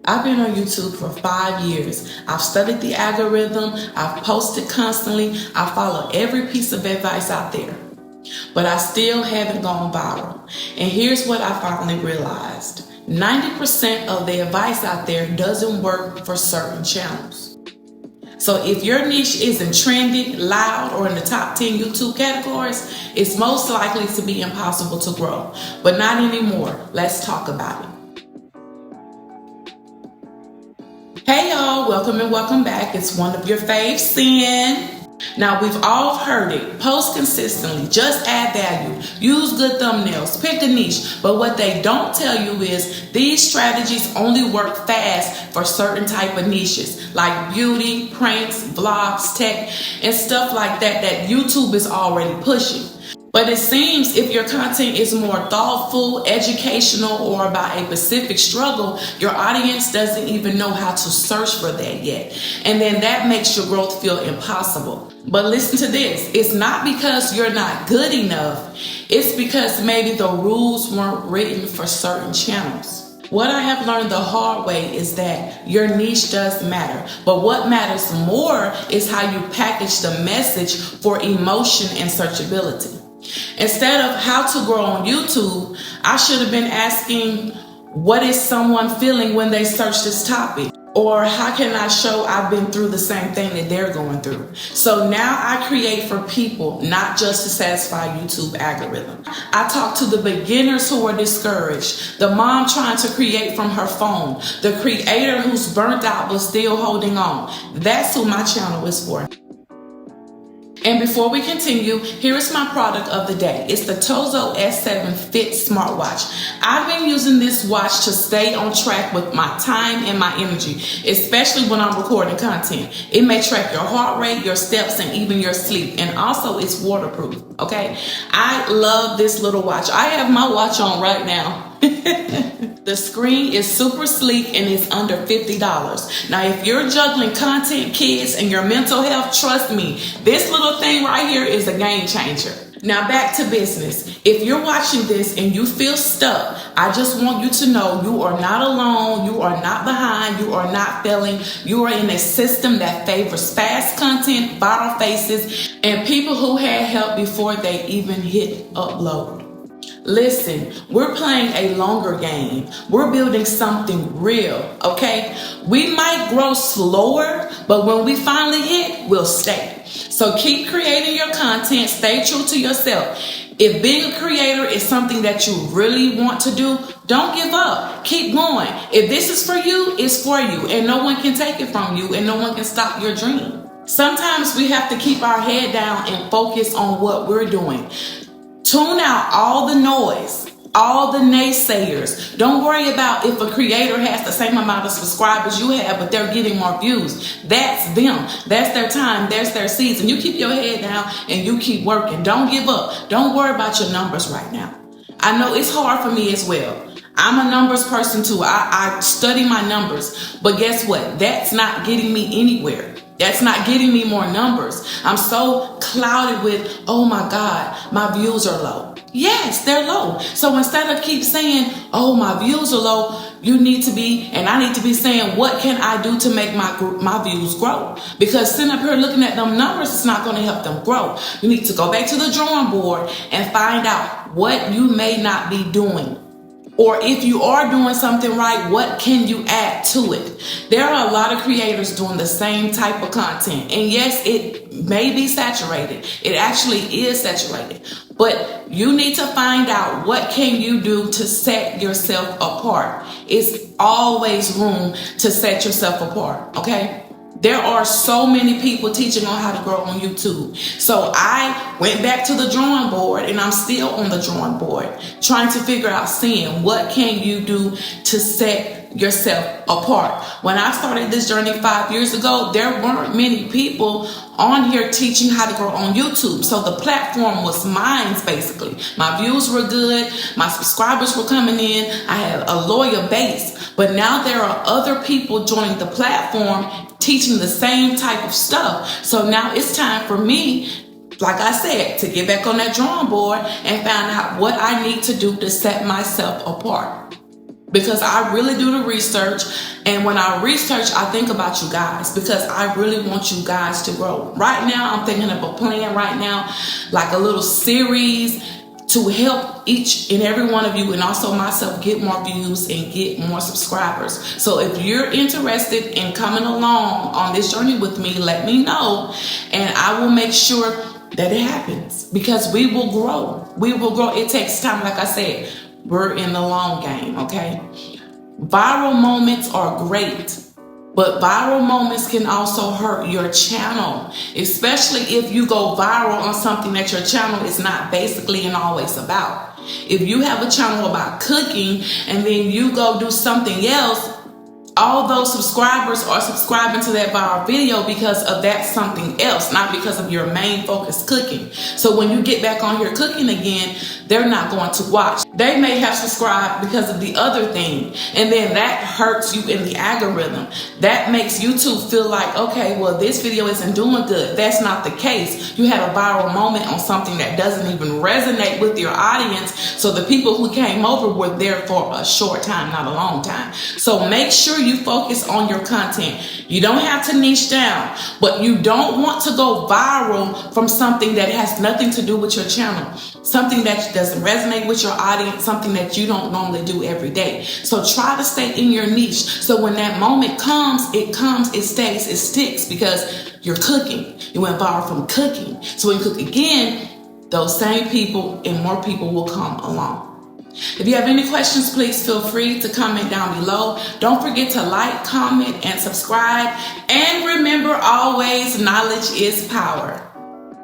I've been on YouTube for 5 years. I've studied the algorithm. I've posted constantly. I follow every piece of advice out there. But I still haven't gone viral. And here's what I finally realized. 90% of the advice out there doesn't work for certain channels. So if your niche isn't trending, loud, or in the top 10 YouTube categories, it's most likely to be impossible to grow. But not anymore. Let's talk about it. Hey y'all, welcome and welcome back. It's one of your faves, Sin. Now we've all heard it. Post consistently, just add value, use good thumbnails, pick a niche. But what they don't tell you is these strategies only work fast for certain type of niches like beauty, pranks, vlogs, tech, and stuff like that YouTube is already pushing. But it seems if your content is more thoughtful, educational, or about a specific struggle, your audience doesn't even know how to search for that yet. And then that makes your growth feel impossible. But listen to this. It's not because you're not good enough. It's because maybe the rules weren't written for certain channels. What I have learned the hard way is that your niche does matter. But what matters more is how you package the message for emotion and searchability. Instead of how to grow on YouTube, I should have been asking, what is someone feeling when they search this topic? Or how can I show I've been through the same thing that they're going through? So now I create for people, not just to satisfy YouTube algorithm. I talk to the beginners who are discouraged, the mom trying to create from her phone, the creator who's burnt out but still holding on. That's who my channel is for. And before we continue, here is my product of the day. It's the Tozo S7 Fit smartwatch. I've been using this watch to stay on track with my time and my energy, especially when I'm recording content. It may track your heart rate, your steps, and even your sleep. And also it's waterproof, okay? I love this little watch. I have my watch on right now. The screen is super sleek and it's under $50. Now, if you're juggling content, kids, and your mental health, trust me, this little thing right here is a game changer. Now back to business. If you're watching this and you feel stuck, I just want you to know you are not alone, you are not behind, you are not failing. You are in a system that favors fast content, viral faces, and people who had help before they even hit upload. Listen, we're playing a longer game. We're building something real, okay? We might grow slower, but when we finally hit, we'll stay. So keep creating your content. Stay true to yourself. If being a creator is something that you really want to do, don't give up. Keep going. If this is for you, it's for you. And no one can take it from you and no one can stop your dream. Sometimes we have to keep our head down and focus on what we're doing. Tune out all the noise, all the naysayers. Don't worry about if a creator has the same amount of subscribers you have, but they're getting more views. That's them. That's their time. That's their season. You keep your head down and you keep working. Don't give up. Don't worry about your numbers right now. I know it's hard for me as well. I'm a numbers person too. I study my numbers. But guess what? That's not getting me anywhere. That's not getting me more numbers. I'm so clouded with, oh my God, my views are low. Yes, they're low. So instead of keep saying, oh, my views are low, you need to be, and I need to be saying, what can I do to make my views grow? Because sitting up here looking at them numbers, it's not going to help them grow. You need to go back to the drawing board and find out what you may not be doing. Or if you are doing something right, what can you add to it? There are a lot of creators doing the same type of content. And yes, it may be saturated. It actually is saturated. But you need to find out what can you do to set yourself apart. It's always room to set yourself apart, okay? There are so many people teaching on how to grow on YouTube. So I went back to the drawing board and I'm still on the drawing board trying to figure out, seeing what can you do to set yourself apart. When I started this journey 5 years ago, there weren't many people on here teaching how to grow on YouTube. So the platform was mine, basically. My views were good. My subscribers were coming in. I had a loyal base. But now there are other people joining the platform teaching the same type of stuff. So now it's time for me, like I said, to get back on that drawing board and find out what I need to do to set myself apart. because I really do the research. And when I research, I think about you guys, because I really want you guys to grow. Right now, I'm thinking of a plan right now, like a little series to help each and every one of you, and also myself, get more views and get more subscribers. So if you're interested in coming along on this journey with me, let me know, and I will make sure that it happens, because we will grow. We will grow. It takes time. Like I said, we're in the long game, okay? Viral moments are great, but viral moments can also hurt your channel, especially if you go viral on something that your channel is not basically and always about. If you have a channel about cooking and then you go do something else, all those subscribers are subscribing to that viral video because of that something else, not because of your main focus, cooking. So when you get back on here cooking again, they're not going to watch. They may have subscribed because of the other thing, and then that hurts you in the algorithm. That makes YouTube feel like, okay, well, this video isn't doing good. That's not the case. You had a viral moment on something that doesn't even resonate with your audience, so the people who came over were there for a short time, not a long time. So make sure you focus on your content. You don't have to niche down, but you don't want to go viral from something that has nothing to do with your channel, something that doesn't resonate with your audience, something that you don't normally do every day. So try to stay in your niche, so when that moment comes, it stays, it sticks, because you're cooking. You went viral from cooking. So when you cook again, those same people and more people will come along. If you have any questions, please feel free to comment down below. Don't forget to like, comment, and subscribe. And remember, always, knowledge is power.